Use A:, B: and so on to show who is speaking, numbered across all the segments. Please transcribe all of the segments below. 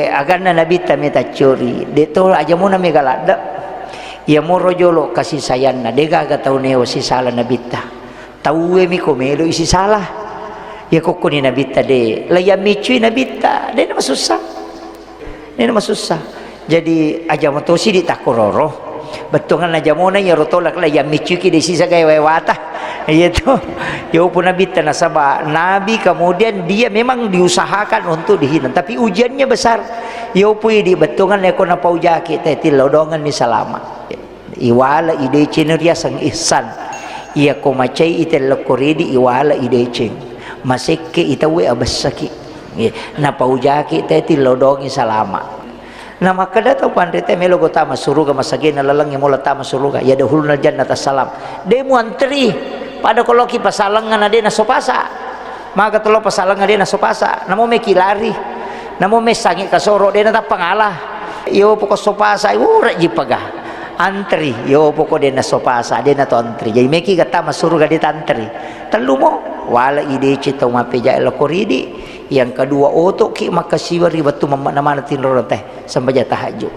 A: agar na nabita meta curi de to aja mo na mi galada ya mo rojolo kasih sayang na de gaga tau neo si sala nabita tauwe mi komelo isi salah ya koko ni nabita de laya micu nabita de na masusah jadi aja mo to si di takororo betungan aja mo na ya rotolak laya micu ki de sisa gaya wata itu ya pun nabita nasaba nabi kemudian dia memang diusahakan untuk dihina tapi ujiannya besar ya pun di betungan leko na paujaki teti lodongan ni salama iwala ide cineria sang ihsan ia ko macai itel lokoredi iwala ide cing maseke itawe abasaki na paujaki teti lodongi salama na makada tau pandete melo gota masuruga masagina lalang yang mula tama suruga ya dahulna jannata salam demu antri pada kalau ki pasalangan ade na sopasa maka tolo pasalangan ade na sopasa namo me kilari namo me sangi kasoro de na pangalah yo poko sopasa ura ji pagah antri yo poko de na sopasa de na to antri jadi meki kata masuruga de tantri telu mo wala ide cito mapeja elokoridi yang kedua otok ki makasiwari batu mana tinro teh sampai tahajud.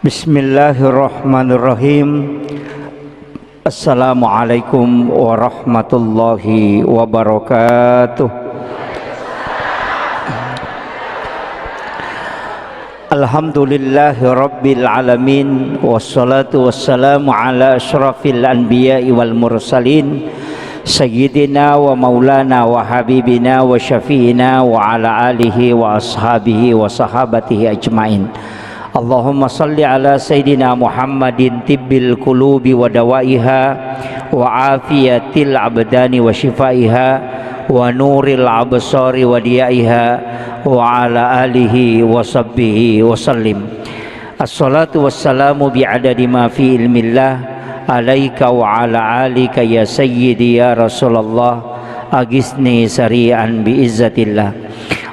A: Bismillahirrahmanirrahim. Assalamualaikum warahmatullahi wabarakatuh. Alhamdulillahi rabbil alamin wassalatu wassalamu ala asyrafil anbiya'i wal mursalin sayyidina wa maulana wa habibina wa syafi'ina wa ala alihi wa ashabihi wa sahabatihi ajmain. Allahumma salli ala sayyidina Muhammadin tibbil qulubi wa dawaiha wa afiyatil abdani wa shifaiha wa nuril absari wa diyaiha wa ala alihi wa sahbihi wa sallim. Assalatu wassalamu bi'adadi ma fi ilmillah alaika wa ala alika ya sayyidi ya Rasulullah agisni sari'an biizzatillah.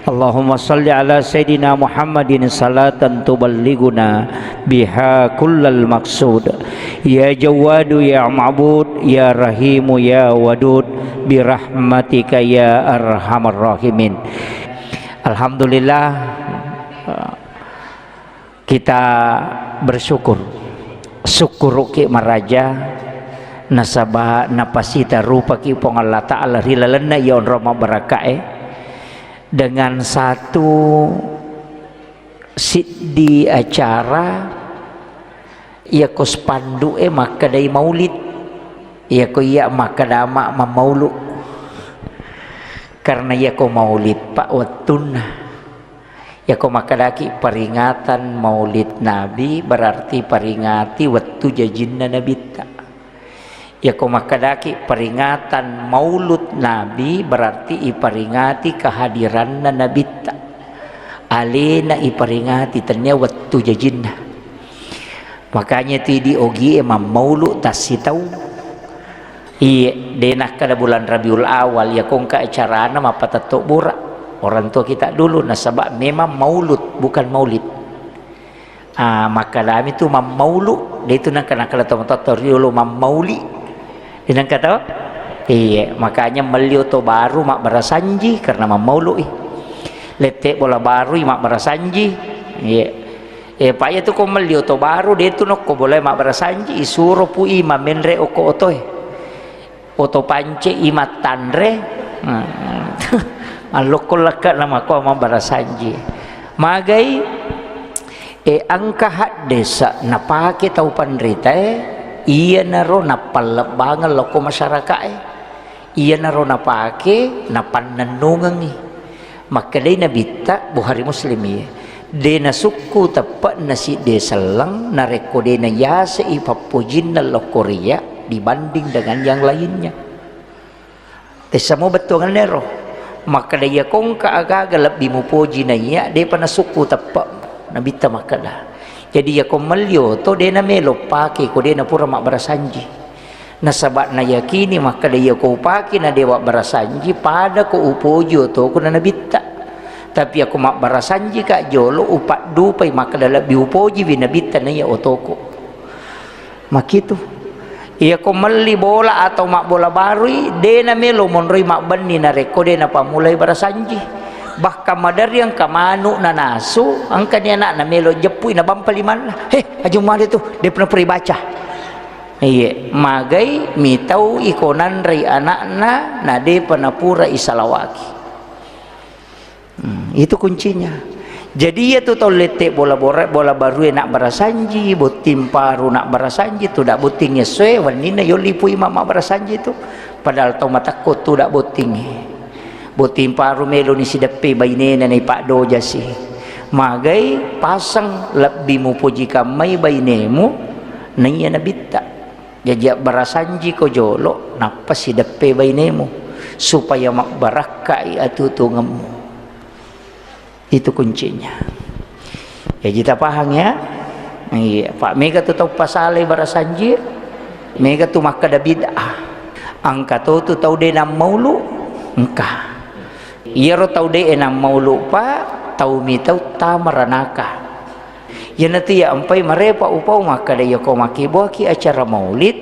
A: Allahumma salli ala sayyidina Muhammadin salatan tuballighuna biha kullal maqsud ya jawadu ya ma'bud ya rahimu ya wadud birahmatika ya arhamar rahimin. Alhamdulillah kita bersyukur ki maraja nasabah napasita rupa ki pong Allah Ta'ala rilalana ya roma barakae dengan satu di acara ya ko spandu makadai maulid ya ko iya makadama mamaulu karena ya ko maulid pak watuna ya ko makadaki peringatan maulid Nabi berarti peringati waktu jajinna Nabi ta. Ya ko makadaki peringatan maulud Nabi berarti iperingati kehadiran Nabi ta. Alena iperingati tanya waktu jajinna. Makanya tu di ogi emam maulud tasitau. Iya denah kada bulan Rabiul Awal ya kong ka acara nama patatok bura. Orang tua kita dulu nasabak memang maulud bukan maulid. Maka kami tu mam maulud dia tu nak kena kalau tahu riolo mam mauli. Dinang kata iya makanya melio to baru mak berasanji karena mamaulu letek bola baru mak berasanji iya paya tu ko melio to baru dia tu nok ko boleh mak berasanji isuro pu ima menre oko otoy oto pance ima tanre alok ko laka nama ko mak berasanji magai angka hak desa napake tau pandrita iya naro napalabangan loko masyarakat iya naro napake napananungan maka day nabita buhari muslimi de na suku tapat nasi de selang nareko de na yasa ipapujin na lokoria dibanding dengan yang lainnya tesamo betul nero maka daya kong kaaga lebih mupuji na iya de pana suku tapat nabita makada jadi ya komelio to dena melo pake ko dena pura mak berasanji Nasabak na yakini maka dia ko upaki na dewa barasanji pada ko upojo to ko na nabitta. Tapi aku mak barasanji ka jolo upat dupai maka dala biupoji binabitta na ya otoko. Makitu. Iya ko mali bola atau mak bola barui de na melo monroi mak bani na rekode na pamulai barasanji. Bahkan madari yang kamanu na nasu angka ni anak na melo jepui na bampaliman lah. Ajo mali tu dia pernah peri baca. Iya, magai mitau ikonan rai anakna nade panapura isalawaki. Itu kuncinya. Jadi ya tu tahu letek bola baru nak barasanji, botim paru nak barasanji tu dak botingnya sue wanina yo lipui mama barasanji tu. Padahal tau matakut tu dak boting. Botim paru melo ni sidepe bainena ni pak do jasi. Magai pasang lebih mupuji kamai bainemu nanya nabita. Jajak barasanji ko jolo napa si depe bainemu supaya mak barakai atu tungemu. Itu kuncinya. Ya kita paham ya. Iya, Pak Mega tu tahu pasal barasanji. Mega tu maka ada bid'ah. Angka tu tahu dia nam maulu engka. Iya ro tahu dia nam maulu pa tahu mi tahu tamaranaka. Ya nanti ya ampai marepa upau maka dia ko maki buaki acara maulid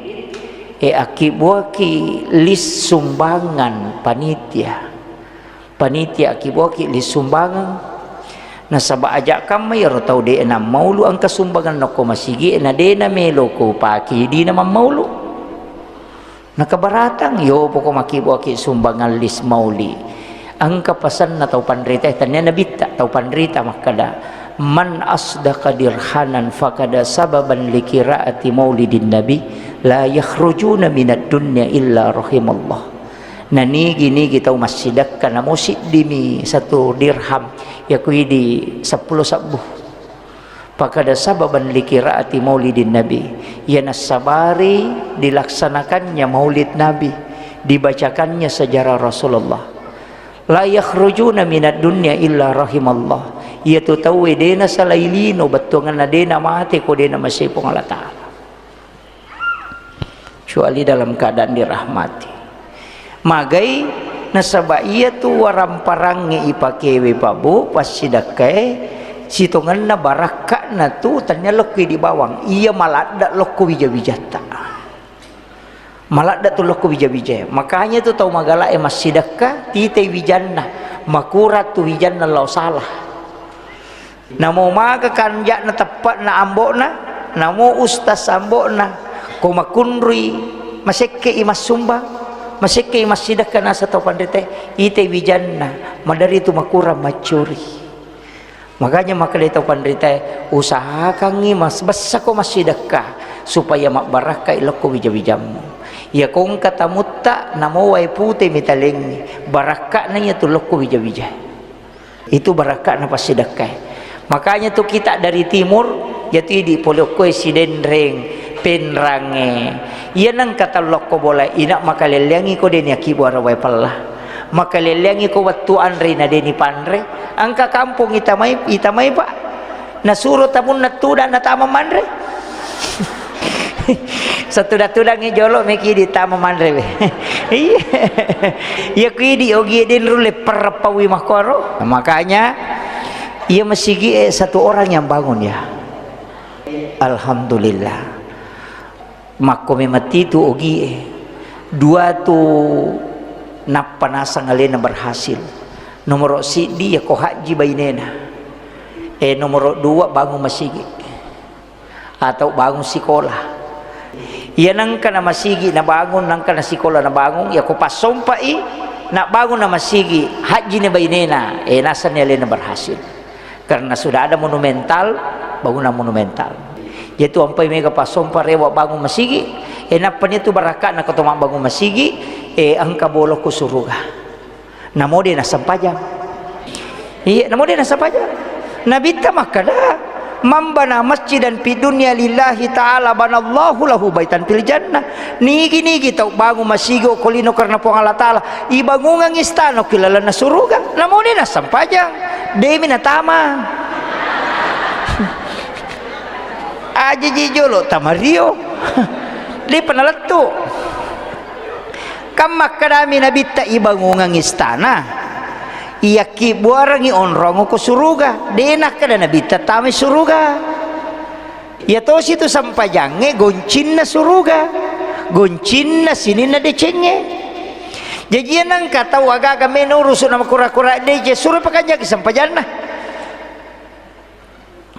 A: aki buaki lis sumbangan panitia aki buaki lis sumbangan nasaba ajak kami ya tau de na maulu angka sumbangan nako masigi na de na melo ko paki di na maulu nakabaratang yo poko maki buaki sumbangan lis mauli angka pasan na tau pandrita tanya nabita tau pandrita makada man asdaqa dirhanan fakada sababan likiraati maulidin nabi la yakhrujuna minad dunya illa rahimallah. Nani gini kita masjidak kana musik dimi 1 dirham ya kui di 10 sabuh fakada sababan likiraati maulidin nabi ya nasabari dilaksanakannya maulid nabi dibacakannya sejarah Rasulullah la yakhrujuna minad dunya illa rahimallah. Ia tu tahu dena salailino batungan na dena mati ko dena masipong Allah Ta'ala kecuali dalam keadaan dirahmati. Magai nasaba ia tu waramparang ipakewe pabu pas sidakai situngan na baraka na tu tanya lokwi di bawang ia malada lokku bija-bijata malada tu lokku bija-bija makanya tu tahu magala emas sidaka tite wijanna makurat tu wijanna lau salah. Namo maka kanjak na tepat na ambok na namo ustaz ambok na koma kunri maseke imas sumbang maseke imas sidak kana sa pandete ite wijanna madari itu makura macuri. Makanya maka dito pandete usahakan imas basa ko masidaka supaya mak baraka iloko wija-wijamu ya kong katamutta namo way pute mitaleng baraka na nya tuloko wija-wija itu baraka na pasidaka. Makanya tu kita dari timur yaitu di polokoi sidenreng penrange ia nang kata lokko boleh inak makaleliangi ko deni akibuara wai pallah makaleliangi ko wattuan rina deni pandre angka kampung itamai pak nasuro tamun natuda natama mandre satu datudangi jolo meki di tama mandre iya ya kidi ogi den rule perpawi makoro makanya ia masigi satu orang yang bangun ya. Alhamdulillah. Makome mati tu ogi dua tu napanasa ngalena berhasil. Nomor sidi ya ko haji bainena. Nomor 2 bangun masigi. Atau bangun sekolah. Ia nang kana masigi na bangun nang kana sekolah na bangun ya ko pasompai nak bangun na masigi haji ni bainena nasan ya lena berhasil. Karena sudah ada monumental bangunan monumental yaitu ampai mega pasompa rewa bangun masigi napanya tu baraka na katomak bangun masigi angka bolok ku suruga namo dia nasampajang iya namo dia nasampajang nabita makada mambana masjidan fi dunya lillahi ta'ala banallahu lahu baitan fil jannah nigi tau bangun masigi kolino karena po Allah Ta'ala ibangungang istano kilala na suruga namo dia nasampajang demi natama aja jijolo tamario Di penaletu kamak kadami nabita ibangungang istana iya ki buarangi onrongo ko suruga denak kada nabita tami suruga ya to situ sampajange goncin na suruga goncin na sini na decenge jadi nang kata waga menurus nama kura-kura deje suruh pakanjaki sampajana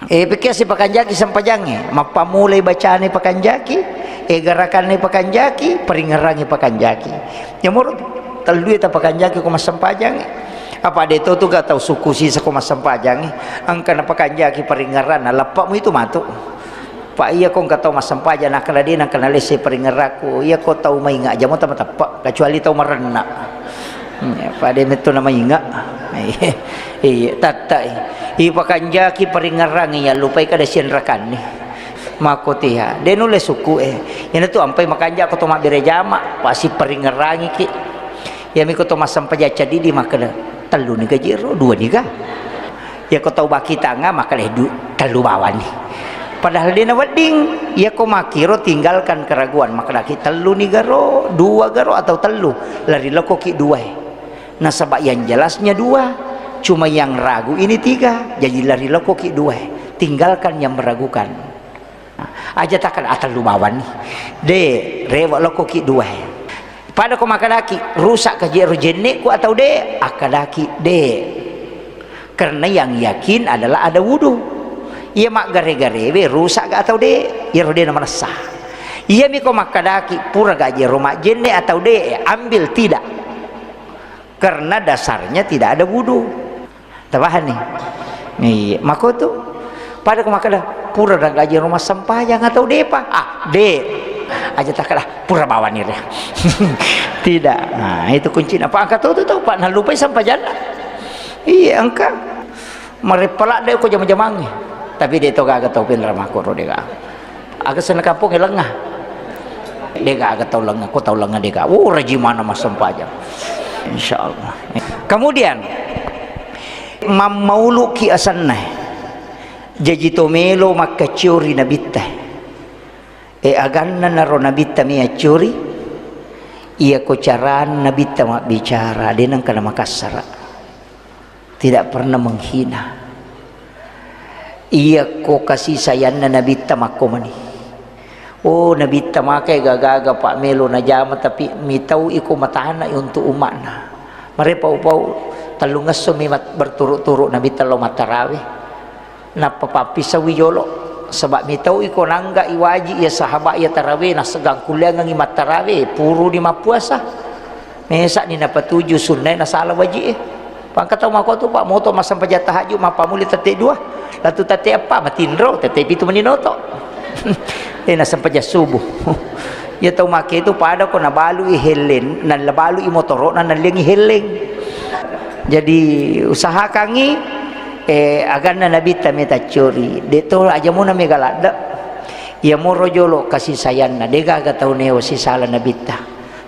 A: pikir si pakanjaki sampajange mapamulai bacaan pakanjaki garakan ni pakanjaki peringarangi pakanjaki ya murut talui ta pakanjaki ko masampajang apa de to tu ga tau suku si sa ko masampajang angka na pakanjaki peringaran na lapak mo itu matu pa iya ko ka tau masampajang na kala din ang kanalese peringaraku iya ko tau mainga jamo ta matapak kecuali tau marena pa de meto na mainga tatai i pakanjaki peringarangi ya lupai kada sienrakan ni makotiha denule suku yana tu ampai makanja ko to mabirejama pasi peringerangi ki ya mi ko to masampaja cadidi makana telu ni gajero dua ni ga ya ko tau baki tanga makale telu bawani padahal dina wedding ya ko makiro tinggalkan keraguan makana ki telu ni garo dua garo atau telu lari loko ki dua nah sebab yang jelasnya dua cuma yang ragu ini tiga jadi lari loko ki dua tinggalkan yang meragukan aja takkan atal lumawan de rewa loko ki dua pada ko makadaki rusak ka jero jenne ku atau de akadaki de karena yang yakin adalah ada wudu ia mak gare-gare we rusak ga atau de jero de nama sah ia mi ko makadaki pura ga jero mak jenne atau de ambil tidak karena dasarnya tidak ada wudu tabahan nih mako tu pada ko makada pura dan gaji rumah sampayang atau depa de aja tak kalah pura bawa nih tidak nah itu kunci apa angkat tuh pak nah lupa sampajana iya angka merepelak deh ko jam-jamangi tapi dia toga agak tau pin ramah koro dega agak sana kampung lengah dega agak tau lengah ko tau lengah dega rajimana mas sampajang insyaallah kemudian mamaulu ki asanna jadi tomelo makacuri nabita aganna naro nabita mia curi ia kocaran nabita mak bicara denang kana makassara tidak pernah menghina ia ko kasih sayang nabita makomani oh nabita makai gagaga pak melo na jama tapi mitau iko matana untuk umakna mereka pau talungas sumimat berturut-turut nabita lo matarawih na papapi sa wiyolo sebab mitau iko nangga iwaji ya sahabat ya tarawih na segang kuliah ngangi matarawe puru di mapuasa mesa ni na patuju sunnah na salah waji pangkatau mako tu pak moto masam pajat tahajud mapamuli tete dua latu tete apa matindro tete pitu meninoto na sampai subuh ya tau make itu pada ko nabalu ihelen nan labalu imotoro nan lengi heleng jadi usaha kangi agar na nabita meta curi deto aja muna megalada ya moro jolo kasih sayang na dega aga tau neo si salah nabita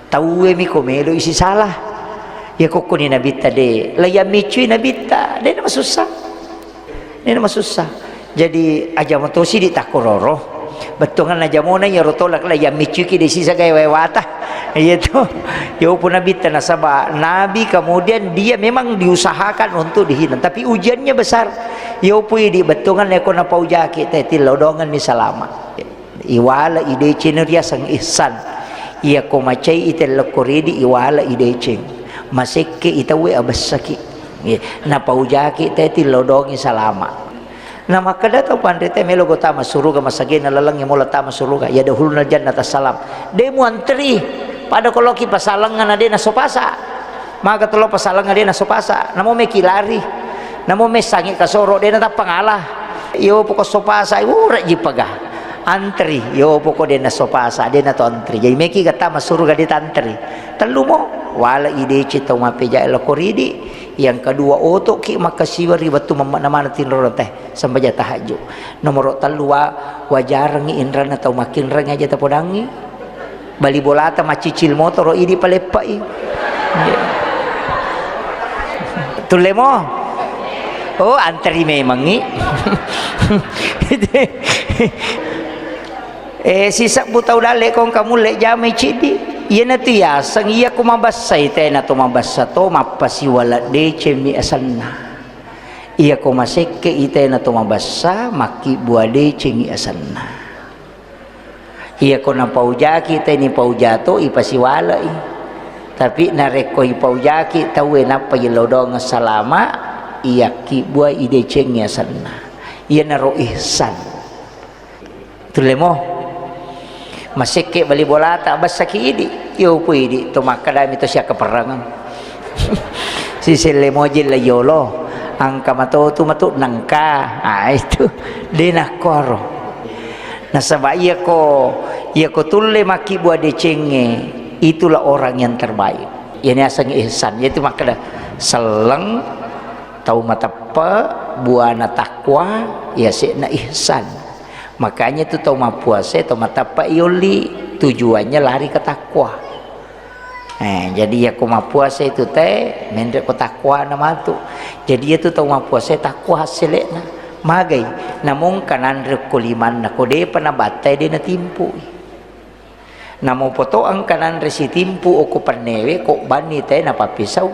A: tau mi komelo isi salah ya koko ni nabita de laya micu nabita de nama susah jadi aja motosi di takororo betungan aja muna ya rotolak laya micu ki de sisa gaya wata itu ya pun nabita nasaba nabi kemudian dia memang diusahakan untuk dihina tapi ujiannya besar ya pun di betungan neko na paujaki teti lodongan ni salama iwala ide cineria sang ihsan ia ko macai itel lokoridi iwala ide cing masekke itawe abasaki na paujaki teti lodongi salama na makada tau pandete melo gotama suruga masagena lalang yang mula tama suruga ya dahulna jannata salam demu antri pada koloki pasalangan ade na sopasa maka tolo pasalangan ade na sopasa namo me kilari namo me sangi kasoro de na pangalah yo poko sopasa ura jipaga antri yo poko de na sopasa de na to antri jadi meki kata masuruga de tantri telu mo wala ide cita mapeja elokoridi yang kedua oto ki makasiwari batu mana tinro teh sampai jatah tahajud nomor talua wajarangi indran atau makin rang aja tapodangi bali bolata macicil motor ini palepai tulemo oh antri memangi Sisa butau dale kong kamu lek jamai cidi. Iya na tu ya sang iya ko mabasay te na to mabasa to mapasiwala de cemi asanna. Iya ko masekke ite na to mabasa maki buade cengi asanna. Iya ko na paujaki te ni paujato ipasiwala i. Tapi nareko ipaujaki tawe na payilodong salama iya ki bua ide cengi asanna. Iya na ro ihsan. Tulemo masike bali bola tak basaki idi yo puidi to makadami to siya kaperangan si selemoje la yolo angka mato tu matu nangka itu dena koro nasaba iya ko tulle maki buat decenge itulah orang yang terbaik ini asang ihsan yaitu makada seleng tau matapa buana takwa ya sena ihsan. Makanya itu toma puasa, toma tapa ioli tujuannya lari ke takwa. Jadi ya koma puasa itu teh mendek ke takwa nama tu. Jadi itu toma puasa takwa hasilnya. Magai, namun kanan rekuliman nak kode pernah batai dia na timpu. Namun poto ang kanan resi timpu oku pernewe kok bani teh napa pisau.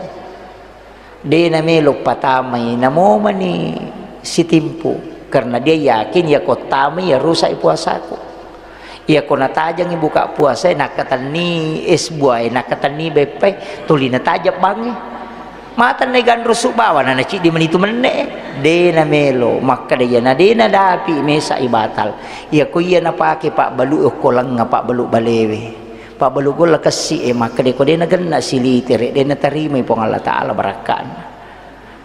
A: Dia na melok patamay namo mani si timpu. Karena dia yakin ya kotami ya rusak puasaku. Ya ko natajang ibuka puasa nakatani es buah nakatani bepe tuli natajab bangi. Mata negan rusuk bawa na ci di menitu menne de na melo maka dia na de na dapi mesa ibatal. Ya ko iya napake pak balu ko lang nga pak balu balewe. Pak balu ko lakasi maka de ko de na ganna silitire de na tarima po Allah taala barakan.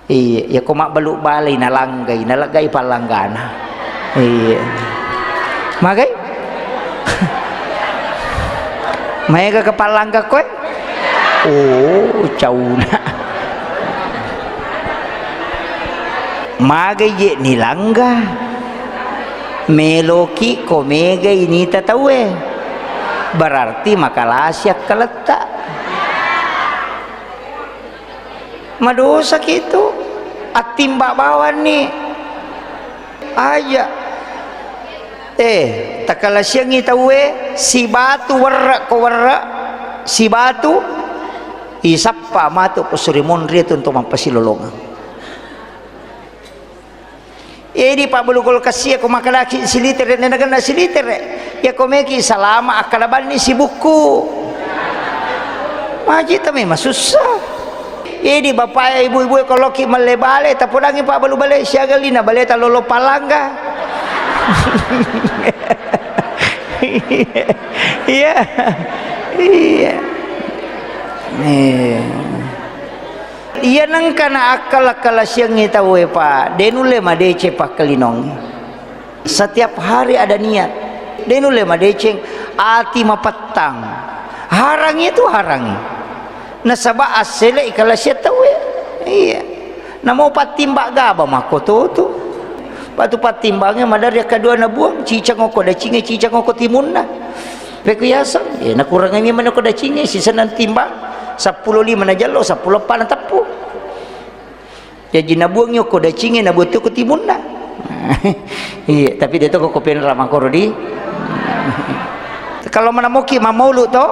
A: Iya, ya kok mak beluk balai nalagay palanggana. Iya. Magai? Maya ka palangga ko? Oh, cauna. Magai je nilangga. Meloki ko mega ini tatawe. Berarti makalasyak kaletak. Madosa gitu atimbak bawan nih aja takala siang itawe si batu warra ko warra si batu isappa matu pusuri monri itu untuk mampasilolongan di pak bulugol kasih aku makalaki siliter dan negana siliter ya komeki salama akalaban ni si buku maji tami masusah. Ini bapak ibu-ibu kalau ki malebale tapudangi pak balu bale siagalina bale talolo palangga. Iya. Iya. Iya nang kana akal siang itawe pak denule madece pak kalinong. Setiap hari ada niat. Denule madece ati mapatang. Harangi itu harangi. Nasaba asile ikalasya tawe iya namo patimbak gaba makoto tu patu patimbangnya madar ya kadua na buang cicang oko da cinge cicang oko timunna pekuyasang ya nakurangan mi mana ko da cinge sisa nan timbang 15 na jalo 10 pa na tapu ya jina buang yo ko da cinge na butu ko timunna iya tapi dia to ko pen ramang korodi kalau manamoki mamaulu to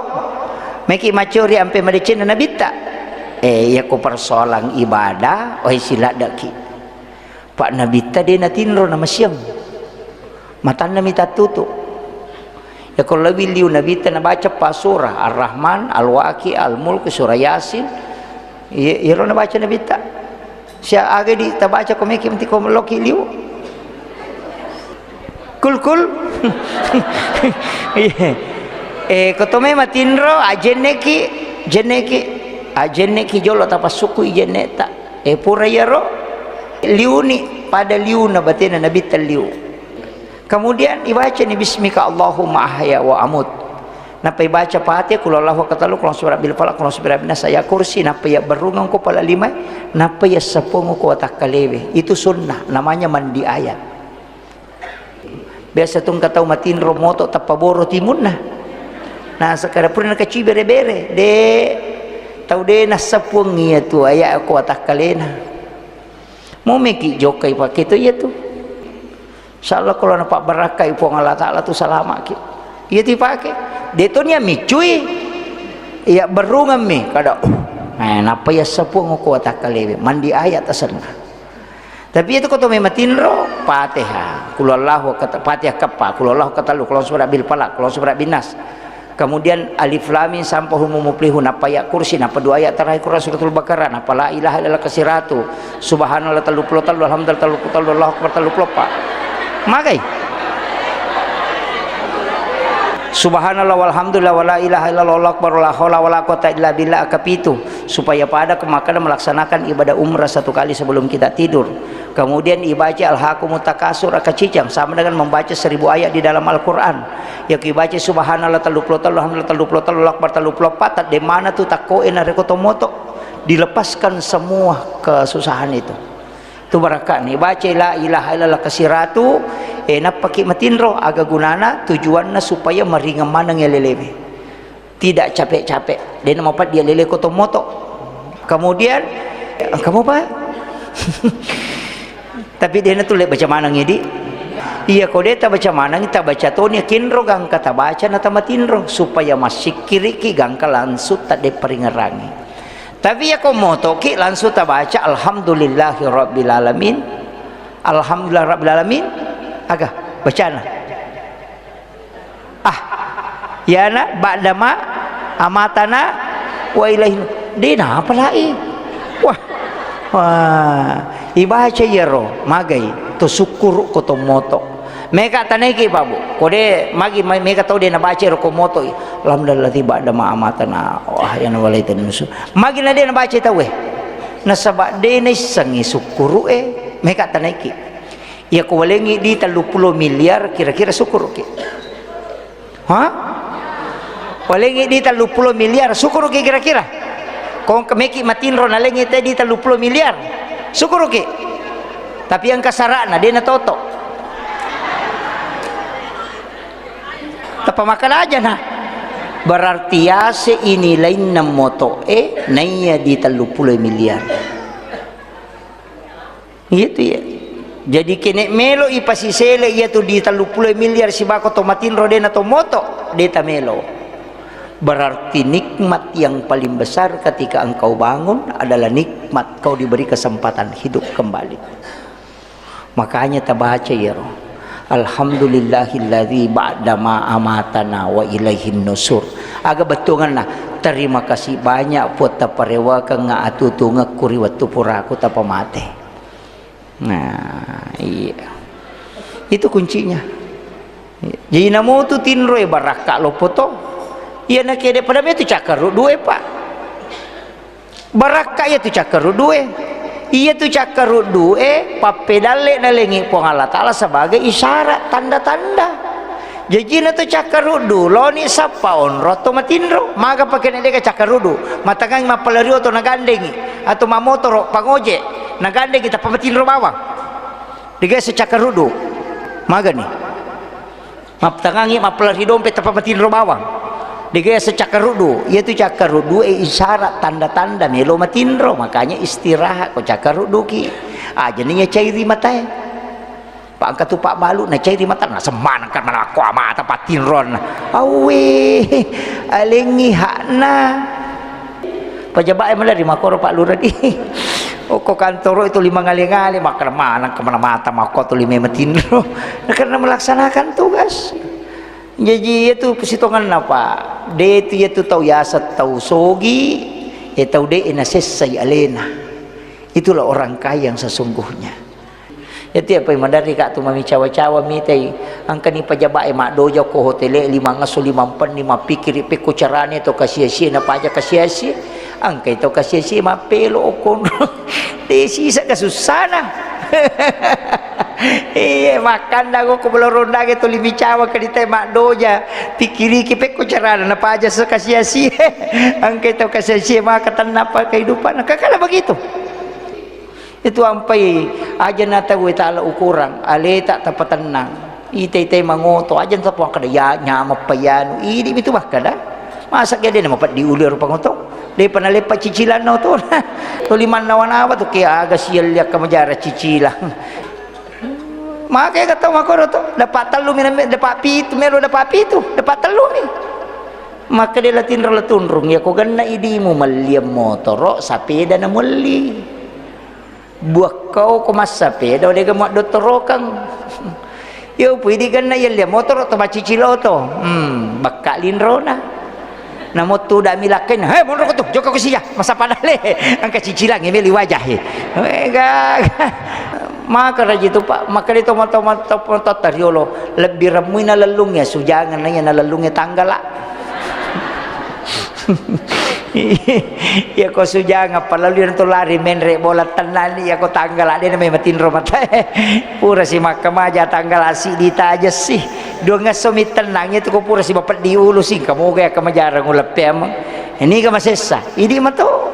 A: meki macuri ampe madecen na bita ya ko persoalan ibadah oi sila daki pak nabita dia na tinro na masyam matan na mita tutu ya ko lebih liu nabita na baca pasurah ar-rahman al-waqi al-mulk surah yasin ya ro na baca nabita sia age di tabaca ko meki mti ko loki liu kul kotome matinro jeneki jolo tapasuku ijeneta pura yaro liuni pada liuna batina nabita liu kemudian ibaca ni bismika Allahumma ahya wa amut napa ibaca Fatihah kul Allahu katalu kul surat bil falaq kul surat bin nas ya kursi napa ya berungang ko pala lima napa ya sepung ko takalewe itu sunnah namanya mandi ayat biasa tung katau matinro moto tapaboro timunna. Nah sekarang pun nak kaci bere-bere de tau de nasapung iya tu ayat aku atak kalena mau meki jokai pakai tu ya tu insyaallah kalau nampak berakai pun Allah Ta'ala tu salamat ki Iya dipakai. Detonya micui. Iya berungan mi kada. Napa ya sepung ko takalewe mandi ayat asana. Tapi itu koto mematinro Fatihah. Kulallahu kata Fatihah kapa, kulallahu kata lu, kulau surat bil falaq, kulau surat bin nas. Kemudian alif lam mim sampai humum muflihun, apa ya kursi, apa dua ayat terakhir Quran suratul Baqarah, apa la ilaha illallah kasiratu, subhanallah 33, alhamdulillah 33, Allahu akbar 34. Magai subhanallah walhamdulillah wala ilaha illallah Allahu akbar la haula wala quwata illa billah kapitu, supaya pada kemakanan melaksanakan ibadah umrah satu kali sebelum kita tidur. Kemudian dibaca al-hakumut takasur akacicang sama dengan membaca 1000 ayat di dalam Al-Qur'an. Ya dibaca subhanallah 33, alhamdulillah 33, Allahu akbar 34, di mana tu takoin rekotomoto, dilepaskan semua kesusahan itu. Itu barakah nih baca la ilaha illallah kasiratu enak pakai matinro aga gunana tujuannya supaya meringan mana ngelelewe. Tidak capek-capek. Dia nama dia lele kotomoto. Kemudian kamu apa? Tapi dia tu lek baca manang di. Iya kau dia baca manang kita baca tonia kinro gang kata baca nata matinro supaya masih kiri ki gang kalansut tak de peringerangi. Tapi ya kau moto ki langsung tak baca alhamdulillahirabbil alamin. Alhamdulillah rabbil alamin. Agak bacana. Ya nak ba'dama amatana wa ilaihi. Dina apa lagi? Wah, ibaca yero magai to syukur ko to moto. Meka taneki babu. Kode magi meka tahu dia na baca ro ko moto. Alhamdulillah tiba ada ma amatana. Wah, yang walaitan nusu. Magi na dia na baca tahu nasaba dene sangi syukuru meka taneki. Ya ko walengi di 30 miliar kira-kira syukur ki. Hah? Walengi di 30 miliar syukur ki kira-kira. Kung kemeki matinro na lengi tadi 30 miliar syukur ki. Tapi yang kasarana dia na toto. Tapa makan aja nah. Berarti ya ini lain na moto naya di 30 miliar. Gitu ya. Jadi kene melo ipasisele iya tu di 30 miliar si bako to matinro dia na to moto deta melo. Berarti nikmat yang paling besar ketika engkau bangun adalah nikmat kau diberi kesempatan hidup kembali. Makanya tabaca ya roh. Alhamdulillahilladzi ba'dama amatana wa ilaihin nusur. Aga betungan lah. Terima kasih banyak buat taparewa ka nga atutu nga kuri watu puraku tapamate. Nah, iya. Itu kuncinya. Jadi namo tu tinro baraka lo poto. Iya nak kede pada itu cakaru dua pak. Baraka ya tu cakaru dua. Iya tu cakaru dua. Papedale na lengi pong Allah Taala sebagai isyarat tanda-tanda. Jadi na tu cakaru dulu ni sapa onro to matinro. Maka pakai nede ka cakaru du. Matangang mapalario to nagandengi atau mamotoro pangoje nagandeng kita pamatinro bawang. Diga sa cakaru du. Maga ni. Matangangi mapalari dompet pamatinro bawang. Digaya secakarudu, yaitu cakarudu isyarat tanda-tanda melo matinro, makanya istirahat ko cakarudu ki. Jadinya cairi mata Pak angkat tu Pak balu na cairi mata na semanang kan mana ko mata patinron. Awe alengi hakna. Pejabat melari makoro Pak Lurah di. Ko kantoro itu 5 ngali-ngali maka mana kemana mata mako tu 5 matinro. Karena melaksanakan tugas. Jadi itu persitungan apa? Dia itu tahu yasat tahu sogi, tahu dia inasesai alena. Itulah orang kaya yang sesungguhnya. Itu apa yang mandari kak tu mami cawa-cawa mitai angka ni pajabai mak dojo ko hotele 5 ngaso 5 pen 5 pikir peko carane to kasia-sia na paja kasia-sia angka itu kasia-sia ma pelo kon. Desi sa kasusana. Iya makan dago ko belorunda gitu limi cawa ke mak doja pikiri kipek ko carana na paja sa kasia-sia. Angka itu kasia-sia maka tanapa kehidupan kakala begitu. Itu ampai aja nata gue ta'ala ukuran ale tak tapat tenang itay mangoto aja nata po kada ya nyama payano ini itu bah kada masak ya dia mapat diulir pangoto dia panalepa cicilan no to to 5 nawan apa to kaya aga siya liak kamajara cicilan Makanya kata makoro tu dapat telu minam dapat pi itu melo dapat pi itu dapat telu ni. Maka dia latin reletundrung ya ko ganna idimu maliam motor sapeda na muli. Buat kau ko mas sapeda dia gamak doktor kang. Yo pwede ganna ya motor to macicilo to. Bakka linrona. Namo tu dak milakin. Hei mondro ko tu joko ko siya masa padale. Angka cicilang ngeli wajah he. Maka raja itu pak, maka dia tomat tariolo lebih ramai na lalungnya sujangan na yan na lalungnya tanggal lah. Ya ko sujangan palalu na to lari menre bola tenan ya ko tanggal lah dia na may matinro mata. Pura si makamaja tanggal asi dita aja sih. Dua ngasomit tenang itu ko pura si bapak diulu sih kamu gaya kamajarang ulap emang. Ini ka masesa. Ini mato.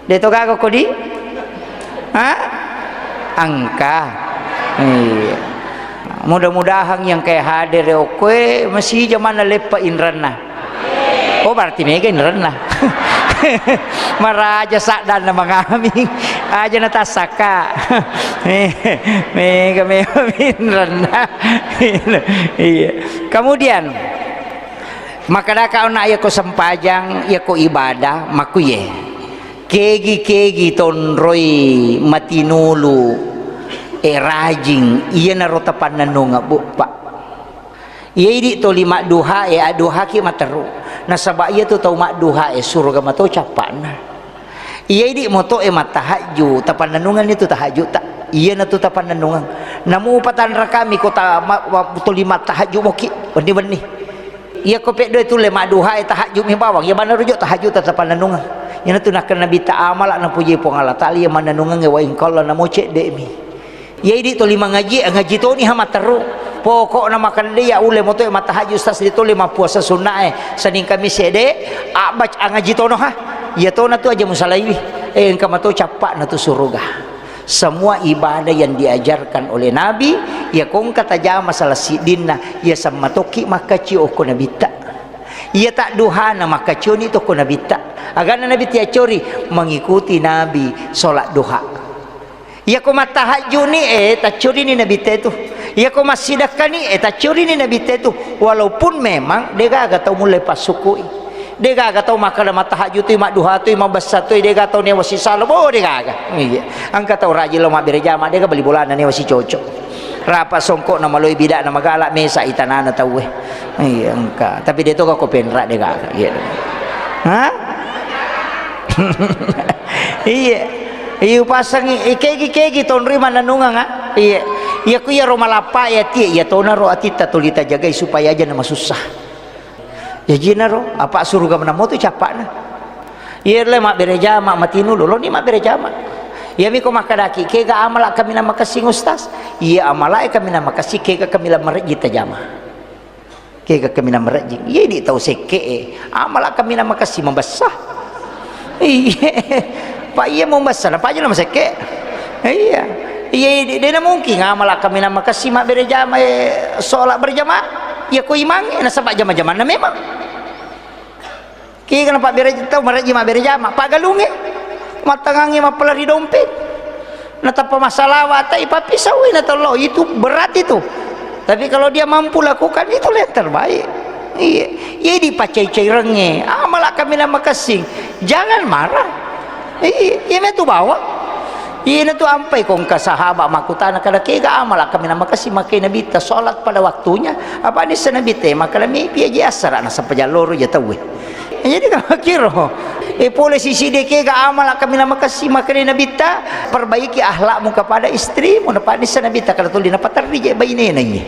A: Deto gago ko di? Ha? Angka iya. Mudah-mudahan yang kayak hadir oke masih zaman lepa inrana. Oh berarti mega inrana. Maraja sakdan na mangami aja nata saka. Mega inrana. Iya. Kemudian maka daka ona ya ko sempajang ya ko ibadah makuye. Kegi tonroi matinulu rajing iya narotapan nanunga bu pak iya di to lima duha duha ki materu nasaba iya tu tau mak duha surga mato capana iya di moto matahaju tapan nanungan itu tahaju tak iya na tu tapan nanungan namu patan rakami kota tu lima tahaju moki benih iya ko pe do tu lima duha tahaju mi bawang ya mana rujuk tahaju tapan nanungan yana tu nak nabi ta amal na puji pong Allah taala yang mananungan wa in qalla na moce de mi ya idi to lima ngaji to ni hama teru pokok na makan dia ule moto mata haju stas itu lima puasa sunnah saning kami sede abac ngaji to no ha ya to na tu aja musalaiwi engka mato capak na tu surga. Semua ibadah yang diajarkan oleh nabi ya kong kata jama masalah sidinna ya samatoki maka ci oko nabi ta ia tak duhana maka cuni to ko nabi tak agana nabi tia curi mengikuti nabi solat duha ia ko matahajud ni tak curi ni nabi tu ia ko masidakkan ni tak curi ni nabi tu walaupun memang dia gak tahu mulai pasukui dia gak tahu makan matahajud tu mak duha tu mak besar tu dia gak tahu ni wasi salobo dia gak iya angka tahu rajin lo mak berjamaah dia gak beli bulanan ni wasi cocok rapa songkok nama loi bidak nama galak mesa itanana tahu iya engka tapi dia tu kok penrak dia gak gitu ha iya iya pasang kegi tonri mana nungang ha iya iya ku ya roma lapa ya ti ya tona ro atita tulita jaga supaya aja nama susah ya jina ro apa surga menamo tu capakna iya le mak bereja mak matinu lo ni mak bereja mak ya mi ko makadaki kega amala kami nama kasih ustaz iya amala kami nama kasih kega kami la marji tajama kega kami nama marji iya di tahu seke amala kami nama kasih membesar iya pak iya membesar apa aja nama seke iya iya dia mungkin amala kami nama kasih mak berjama solat berjamaah ya ko imang na sabak jama-jama na memang kega kenapa berjama tahu marji mak berjama pak galunge matangangi mapelari dompet natapa masalah watai papi sawi natalo itu berat itu tapi kalau dia mampu lakukan itu yang terbaik iya iya dipacai-cai renge malah kami nama kasing jangan marah iya itu bawa iya itu ampai kong ka sahabat makutana kada kega malah kami nama kasih makai nabi ta salat pada waktunya apa ni senabi te maka mi piaji asar ana sampai jalur ya tahu jadi kan kira boleh sisi deke ga amal kami nama kasih makan nabi ta perbaiki akhlakmu kepada istrimu dapat ni nabi ta kalau tuli dapat terjadi bayi ni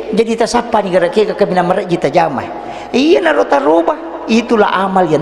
A: jadi tasapa ni gara kega kami nama rajita jamai iya narota rubah itulah amal yang